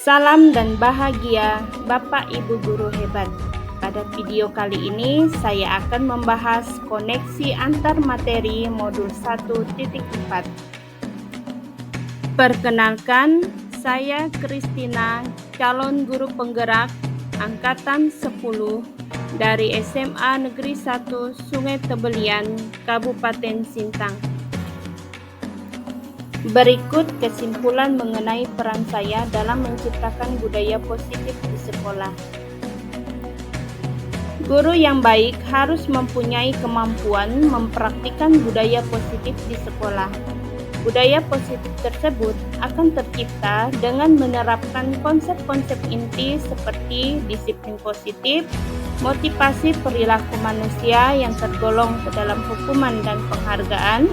Salam dan bahagia Bapak Ibu guru hebat. Pada video kali ini saya akan membahas koneksi antar materi modul 1.4. Perkenalkan, saya Kristina, calon guru penggerak angkatan 10 dari SMA Negeri 1 Sungai Tebelian, Kabupaten Sintang. Berikut kesimpulan mengenai peran saya dalam menciptakan budaya positif di sekolah. Guru yang baik harus mempunyai kemampuan mempraktikkan budaya positif di sekolah. Budaya positif tersebut akan tercipta dengan menerapkan konsep-konsep inti seperti disiplin positif, motivasi perilaku manusia yang tergolong ke dalam hukuman dan penghargaan,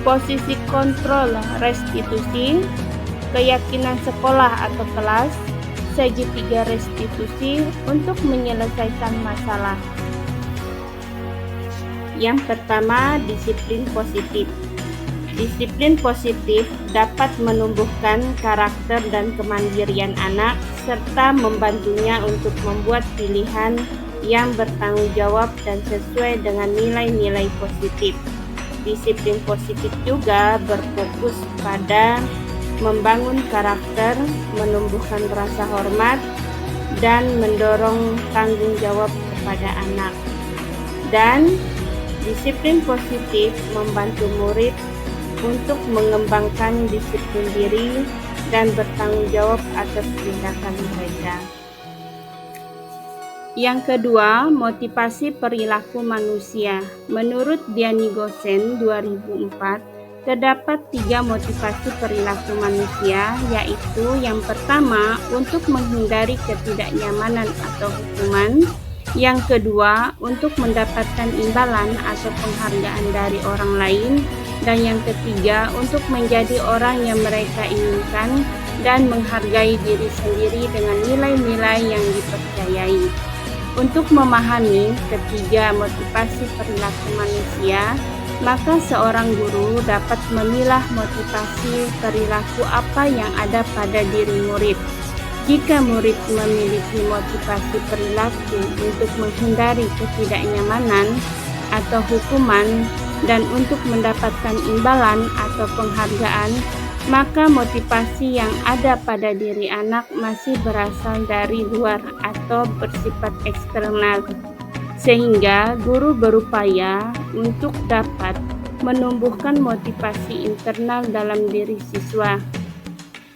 posisi kontrol restitusi, keyakinan sekolah atau kelas, segitiga restitusi untuk menyelesaikan masalah. Yang pertama, disiplin positif. Disiplin positif dapat menumbuhkan karakter dan kemandirian anak serta membantunya untuk membuat pilihan yang bertanggung jawab dan sesuai dengan nilai-nilai positif. Disiplin positif juga berfokus pada membangun karakter, menumbuhkan rasa hormat, dan mendorong tanggung jawab kepada anak. Dan disiplin positif membantu murid untuk mengembangkan disiplin diri dan bertanggung jawab atas tindakan mereka. Yang kedua, motivasi perilaku manusia. Menurut Diani Gosen 2004, terdapat 3 motivasi perilaku manusia, yaitu yang pertama, untuk menghindari ketidaknyamanan atau hukuman. Yang kedua, untuk mendapatkan imbalan atau penghargaan dari orang lain. Dan yang ketiga, untuk menjadi orang yang mereka inginkan dan menghargai diri sendiri dengan nilai-nilai yang dipercayai. Untuk memahami ketiga motivasi perilaku manusia, maka seorang guru dapat memilah motivasi perilaku apa yang ada pada diri murid. Jika murid memiliki motivasi perilaku untuk menghindari ketidaknyamanan atau hukuman dan untuk mendapatkan imbalan atau penghargaan, maka motivasi yang ada pada diri anak masih berasal dari luar atau bersifat eksternal, sehingga guru berupaya untuk dapat menumbuhkan motivasi internal dalam diri siswa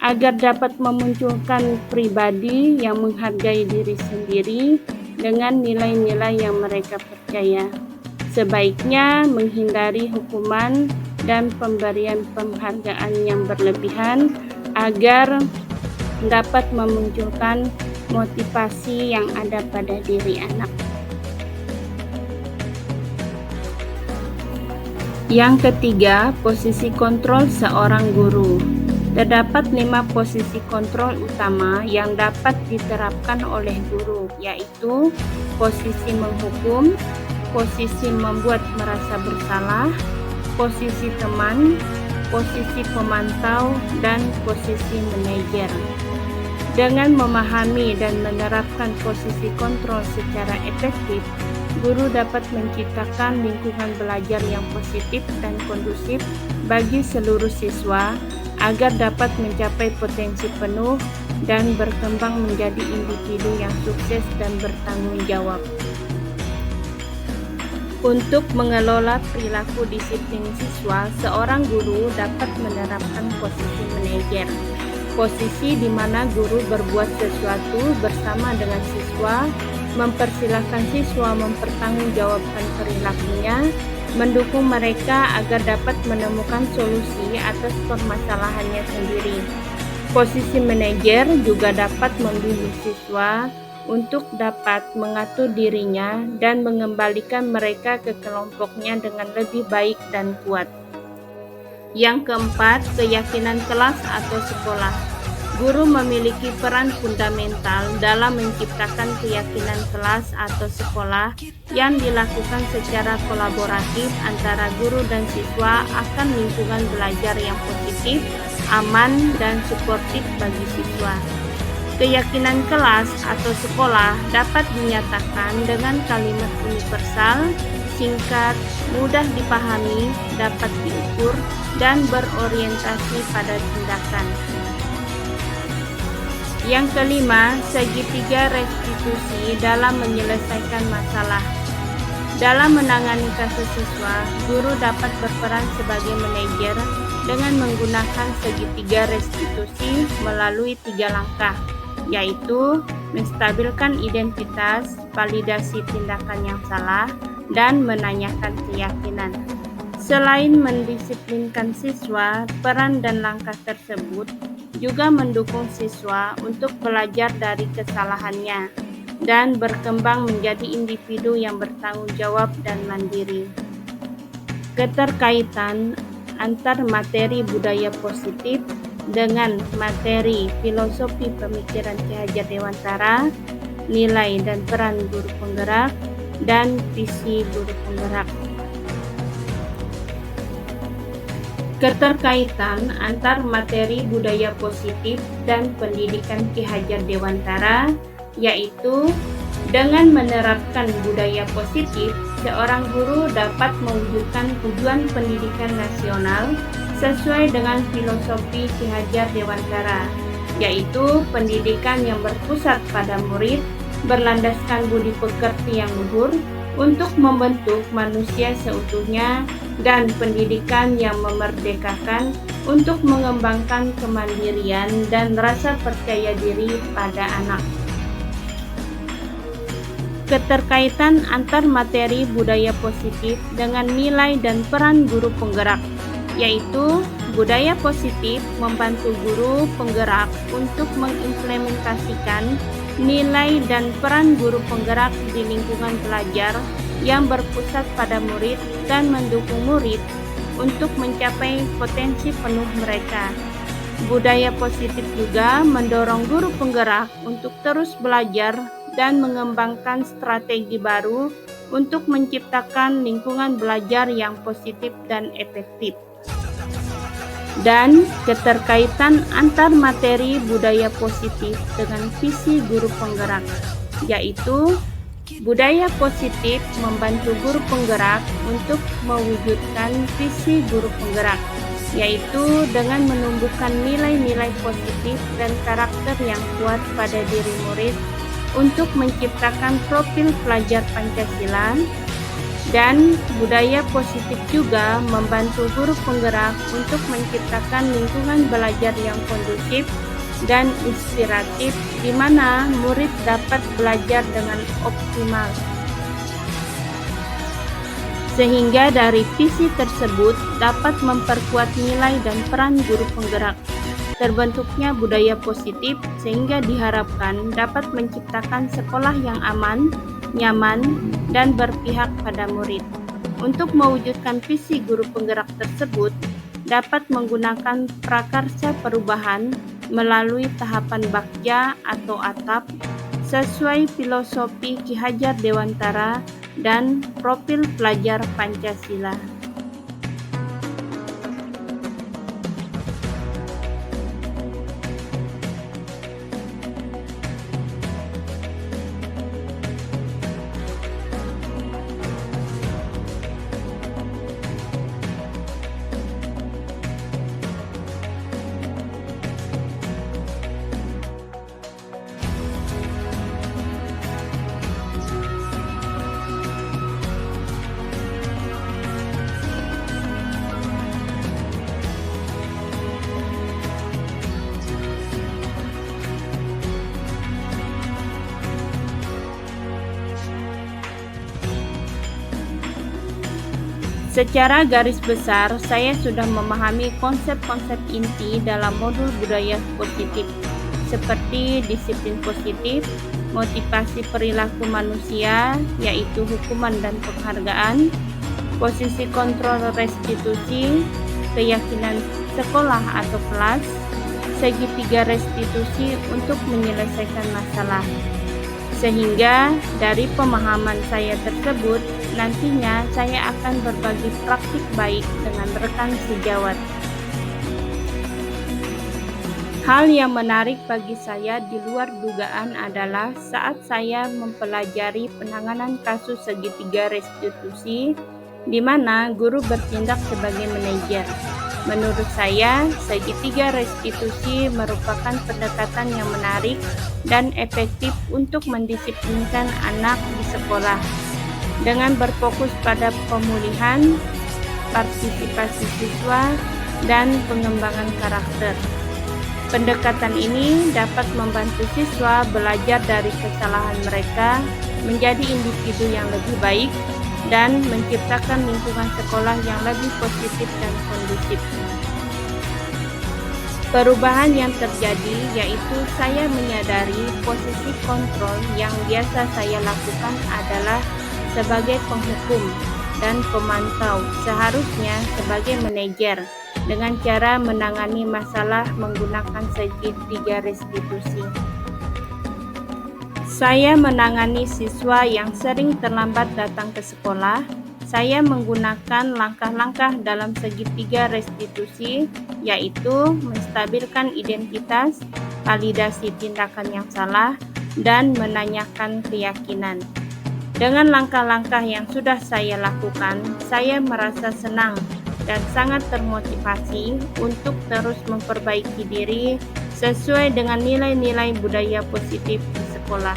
agar dapat memunculkan pribadi yang menghargai diri sendiri dengan nilai-nilai yang mereka percaya. Sebaiknya menghindari hukuman dan pemberian penghargaan yang berlebihan agar dapat memunculkan motivasi yang ada pada diri anak. Yang ketiga, posisi kontrol seorang guru. Terdapat 5 posisi kontrol utama yang dapat diterapkan oleh guru, yaitu posisi menghukum, posisi membuat merasa bersalah, posisi teman, posisi pemantau, dan posisi manajer. Dengan memahami dan menerapkan posisi kontrol secara efektif, guru dapat menciptakan lingkungan belajar yang positif dan kondusif bagi seluruh siswa agar dapat mencapai potensi penuh dan berkembang menjadi individu yang sukses dan bertanggung jawab. Untuk mengelola perilaku disiplin siswa, seorang guru dapat menerapkan posisi manajer. Posisi di mana guru berbuat sesuatu bersama dengan siswa, mempersilahkan siswa mempertanggungjawabkan perilakunya, mendukung mereka agar dapat menemukan solusi atas permasalahannya sendiri. Posisi manajer juga dapat membimbing siswa untuk dapat mengatur dirinya dan mengembalikan mereka ke kelompoknya dengan lebih baik dan kuat. Yang keempat, keyakinan kelas atau sekolah. Guru memiliki peran fundamental dalam menciptakan keyakinan kelas atau sekolah yang dilakukan secara kolaboratif antara guru dan siswa akan lingkungan belajar yang positif, aman, dan suportif bagi siswa. Keyakinan kelas atau sekolah dapat dinyatakan dengan kalimat universal, singkat, mudah dipahami, dapat diukur, dan berorientasi pada tindakan. Yang kelima, segitiga restitusi dalam menyelesaikan masalah. Dalam menangani kasus siswa, guru dapat berperan sebagai manajer dengan menggunakan segitiga restitusi melalui 3 langkah, yaitu menstabilkan identitas, validasi tindakan yang salah, dan menanyakan keyakinan. Selain mendisiplinkan siswa, peran dan langkah tersebut juga mendukung siswa untuk belajar dari kesalahannya dan berkembang menjadi individu yang bertanggung jawab dan mandiri. Keterkaitan antar materi budaya positif dengan materi filosofi pemikiran Ki Hajar Dewantara, nilai dan peran guru penggerak, dan visi guru penggerak. Keterkaitan antar materi budaya positif dan pendidikan Ki Hajar Dewantara, yaitu dengan menerapkan budaya positif, seorang guru dapat mewujudkan tujuan pendidikan nasional sesuai dengan filosofi Ki Hajar Dewantara, yaitu pendidikan yang berpusat pada murid, berlandaskan budi pekerti yang luhur, untuk membentuk manusia seutuhnya, dan pendidikan yang memerdekakan untuk mengembangkan kemandirian dan rasa percaya diri pada anak. Keterkaitan antar materi budaya positif dengan nilai dan peran guru penggerak, yaitu budaya positif membantu guru penggerak untuk mengimplementasikan nilai dan peran guru penggerak di lingkungan belajar yang berpusat pada murid dan mendukung murid untuk mencapai potensi penuh mereka. Budaya positif juga mendorong guru penggerak untuk terus belajar dan mengembangkan strategi baru untuk menciptakan lingkungan belajar yang positif dan efektif. Dan keterkaitan antar materi budaya positif dengan visi guru penggerak, yaitu budaya positif membantu guru penggerak untuk mewujudkan visi guru penggerak, yaitu dengan menumbuhkan nilai-nilai positif dan karakter yang kuat pada diri murid untuk menciptakan profil pelajar Pancasila. Dan budaya positif juga membantu guru penggerak untuk menciptakan lingkungan belajar yang kondusif dan inspiratif di mana murid dapat belajar dengan optimal. Sehingga dari visi tersebut dapat memperkuat nilai dan peran guru penggerak. Terbentuknya budaya positif sehingga diharapkan dapat menciptakan sekolah yang aman, nyaman, dan berpihak pada murid. Untuk mewujudkan visi guru penggerak tersebut, dapat menggunakan prakarsa perubahan melalui tahapan Bagja atau atap sesuai filosofi Ki Hajar Dewantara dan profil pelajar Pancasila. Secara garis besar, saya sudah memahami konsep-konsep inti dalam modul budaya positif, seperti disiplin positif, motivasi perilaku manusia, yaitu hukuman dan penghargaan, posisi kontrol restitusi, keyakinan sekolah atau kelas, segitiga restitusi untuk menyelesaikan masalah. Sehingga dari pemahaman saya tersebut, nantinya saya akan berbagi praktik baik dengan rekan sejawat. Hal yang menarik bagi saya di luar dugaan adalah saat saya mempelajari penanganan kasus segitiga restitusi, di mana guru bertindak sebagai manajer. Menurut saya, segitiga restitusi merupakan pendekatan yang menarik dan efektif untuk mendisiplinkan anak di sekolah, dengan berfokus pada pemulihan, partisipasi siswa, dan pengembangan karakter. Pendekatan ini dapat membantu siswa belajar dari kesalahan mereka, menjadi individu yang lebih baik, dan menciptakan lingkungan sekolah yang lebih positif dan kondusif. Perubahan yang terjadi yaitu saya menyadari posisi kontrol yang biasa saya lakukan adalah sebagai penghukum dan pemantau, seharusnya sebagai manajer, dengan cara menangani masalah menggunakan segitiga restitusi. Saya menangani siswa yang sering terlambat datang ke sekolah. Saya menggunakan langkah-langkah dalam segitiga restitusi, yaitu menstabilkan identitas, validasi tindakan yang salah, dan menanyakan keyakinan. Dengan langkah-langkah yang sudah saya lakukan, saya merasa senang dan sangat termotivasi untuk terus memperbaiki diri sesuai dengan nilai-nilai budaya positif di sekolah.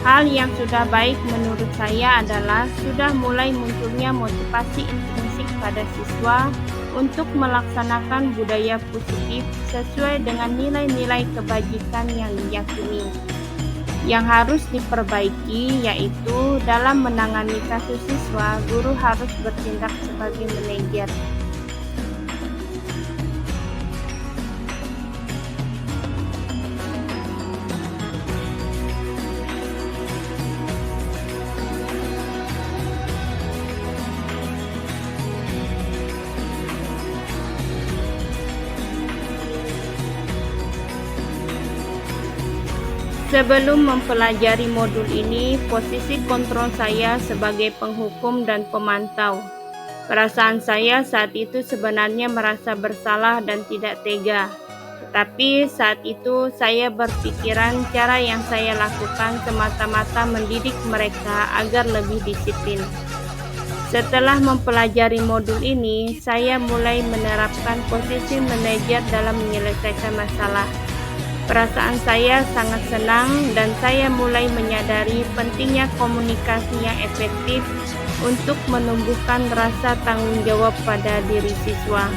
Hal yang sudah baik menurut saya adalah sudah mulai munculnya motivasi intrinsik pada siswa untuk melaksanakan budaya positif sesuai dengan nilai-nilai kebajikan yang diyakini. Yang harus diperbaiki yaitu dalam menangani kasus siswa, guru harus bertindak sebagai manajer. Sebelum mempelajari modul ini, posisi kontrol saya sebagai penghukum dan pemantau. Perasaan saya saat itu sebenarnya merasa bersalah dan tidak tega. Tetapi saat itu saya berpikiran cara yang saya lakukan semata-mata mendidik mereka agar lebih disiplin. Setelah mempelajari modul ini, saya mulai menerapkan posisi manajer dalam menyelesaikan masalah. Perasaan saya sangat senang dan saya mulai menyadari pentingnya komunikasi yang efektif untuk menumbuhkan rasa tanggung jawab pada diri siswa.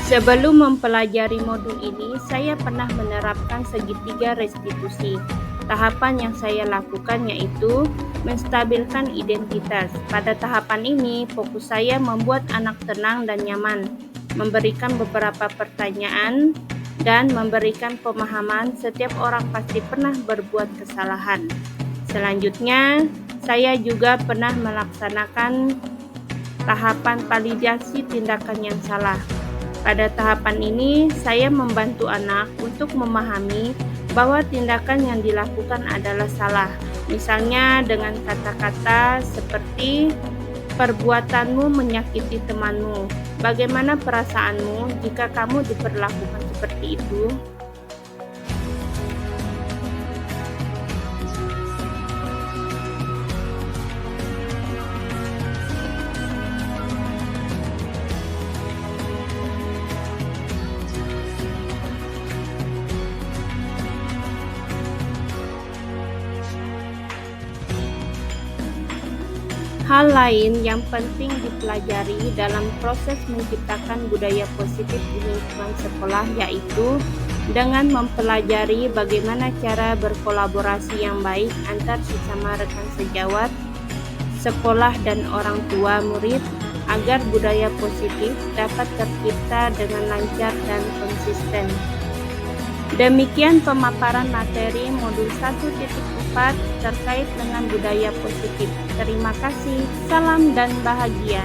Sebelum mempelajari modul ini, saya pernah menerapkan segitiga restitusi. Tahapan yang saya lakukan yaitu menstabilkan identitas. Pada tahapan ini, fokus saya membuat anak tenang dan nyaman, memberikan beberapa pertanyaan, dan memberikan pemahaman setiap orang pasti pernah berbuat kesalahan. Selanjutnya, saya juga pernah melaksanakan tahapan validasi tindakan yang salah. Pada tahapan ini, saya membantu anak untuk memahami bahwa tindakan yang dilakukan adalah salah. Misalnya dengan kata-kata seperti, perbuatanmu menyakiti temanmu. Bagaimana perasaanmu jika kamu diperlakukan seperti itu? Hal lain yang penting dipelajari dalam proses menciptakan budaya positif di lingkungan sekolah yaitu dengan mempelajari bagaimana cara berkolaborasi yang baik antar sesama rekan sejawat, sekolah dan orang tua murid agar budaya positif dapat tercipta dengan lancar dan konsisten. Demikian pemaparan materi modul 1.4 terkait dengan budaya positif. Terima kasih, salam dan bahagia.